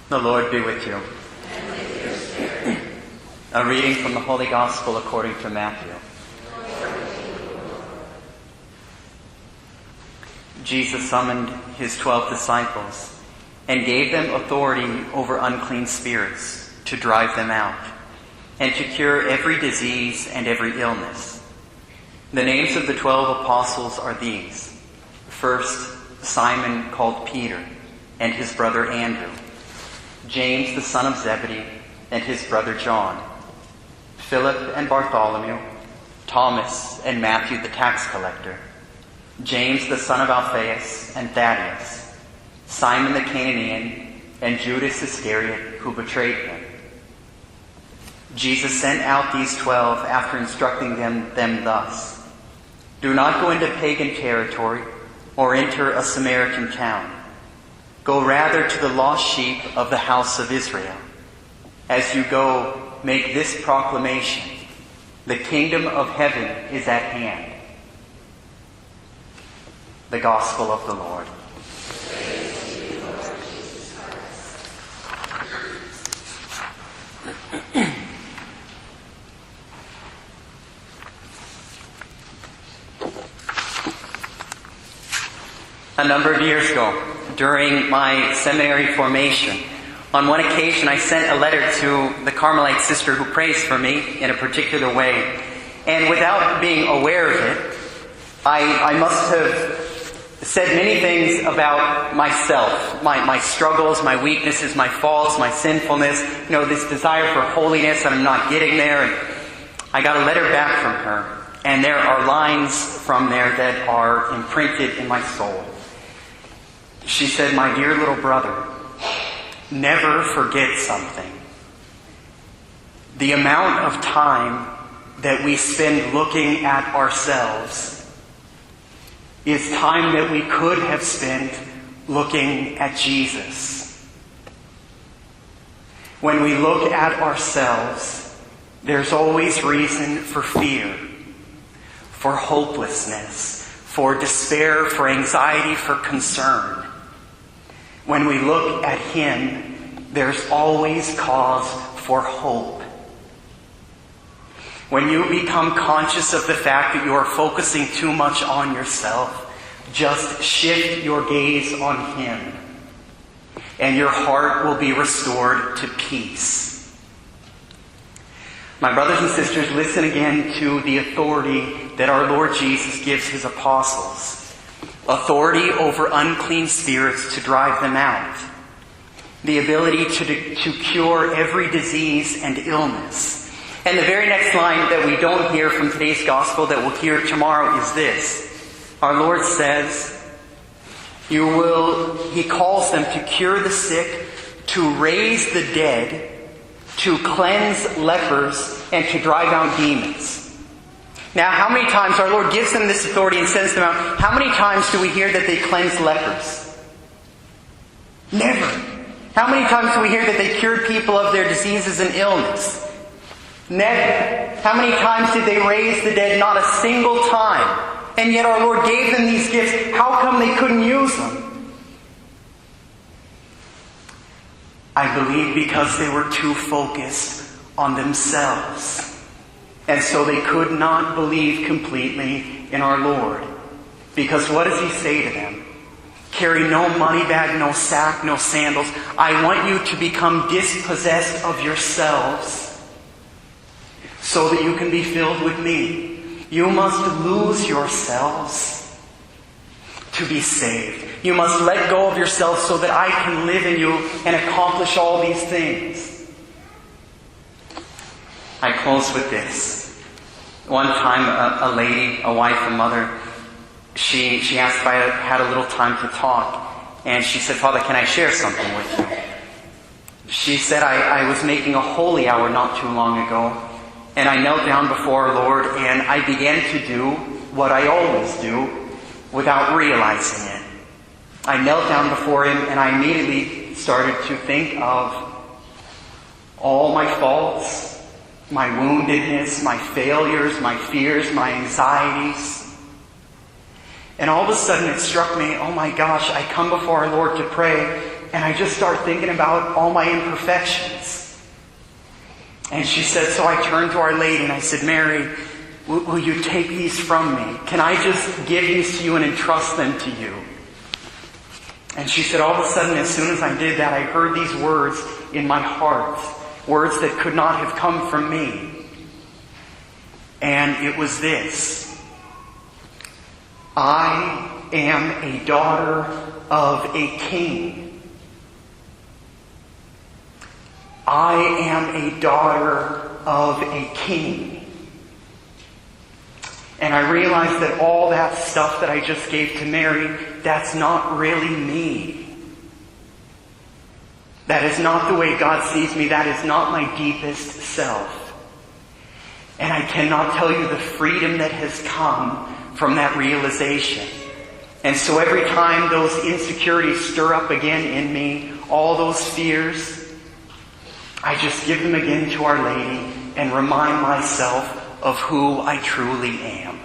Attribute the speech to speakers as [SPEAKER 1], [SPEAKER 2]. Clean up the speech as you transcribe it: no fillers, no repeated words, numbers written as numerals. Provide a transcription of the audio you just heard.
[SPEAKER 1] The Lord be with you.
[SPEAKER 2] And with your spirit.
[SPEAKER 1] A reading from the Holy Gospel according to Matthew. Jesus summoned his 12 disciples and gave them authority over unclean spirits to drive them out and to cure every disease and every illness. The names of the 12 apostles are these. First, Simon called Peter and his brother Andrew, James the son of Zebedee and his brother John, Philip and Bartholomew, Thomas and Matthew the tax collector, James the son of Alphaeus and Thaddeus, Simon the Canaanian, and Judas Iscariot who betrayed him. Jesus sent out these 12 after instructing them thus: "Do not go into pagan territory or enter a Samaritan town. Go rather to the lost sheep of the house of Israel. As you go, make this proclamation: the kingdom of heaven is at hand." The Gospel of the Lord.
[SPEAKER 2] Praise to you, Lord Jesus Christ.
[SPEAKER 1] A number of years ago, during my seminary formation, on one occasion I sent a letter to the Carmelite sister who prays for me in a particular way. And without being aware of it, I must have said many things about myself, my struggles, my weaknesses, my faults, my sinfulness, this desire for holiness, and I'm not getting there. And I got a letter back from her, and there are lines from there that are imprinted in my soul. She said, "My dear little brother, never forget something. The amount of time that we spend looking at ourselves is time that we could have spent looking at Jesus. When we look at ourselves, there's always reason for fear, for hopelessness, for despair, for anxiety, for concern. When we look at Him, there's always cause for hope. When you become conscious of the fact that you are focusing too much on yourself, just shift your gaze on Him, and your heart will be restored to peace." My brothers and sisters, listen again to the authority that our Lord Jesus gives His apostles. Authority over unclean spirits to drive them out. The ability to cure every disease and illness. And the very next line that we don't hear from today's gospel that we'll hear tomorrow is this. Our Lord says, He calls them to cure the sick, to raise the dead, to cleanse lepers, and to drive out demons. Now, how many times our Lord gives them this authority and sends them out? How many times do we hear that they cleanse lepers? Never. How many times do we hear that they cured people of their diseases and illness? Never. How many times did they raise the dead? Not a single time. And yet our Lord gave them these gifts. How come they couldn't use them? I believe because they were too focused on themselves. And so they could not believe completely in our Lord. Because what does He say to them? Carry no money bag, no sack, no sandals. I want you to become dispossessed of yourselves so that you can be filled with me. You must lose yourselves to be saved. You must let go of yourselves so that I can live in you and accomplish all these things. I close with this. One time, a lady, a wife, a mother, she asked if I had a little time to talk. And she said, "Father, can I share something with you?" She said, I was making a holy hour not too long ago. And I knelt down before our Lord and I began to do what I always do without realizing it. I knelt down before Him and I immediately started to think of all my faults, my woundedness, my failures, my fears, my anxieties. And all of a sudden it struck me, oh my gosh, I come before our Lord to pray, and I just start thinking about all my imperfections. And she said, so I turned to Our Lady and I said, Mary, will you take these from me? Can I just give these to you and entrust them to you? And she said, all of a sudden, as soon as I did that, I heard these words in my heart, words that could not have come from me. And it was this: I am a daughter of a king. I am a daughter of a king. And I realized that all that stuff that I just gave to Mary, that's not really me. That is not the way God sees me. That is not my deepest self. And I cannot tell you the freedom that has come from that realization. And so every time those insecurities stir up again in me, all those fears, I just give them again to Our Lady and remind myself of who I truly am.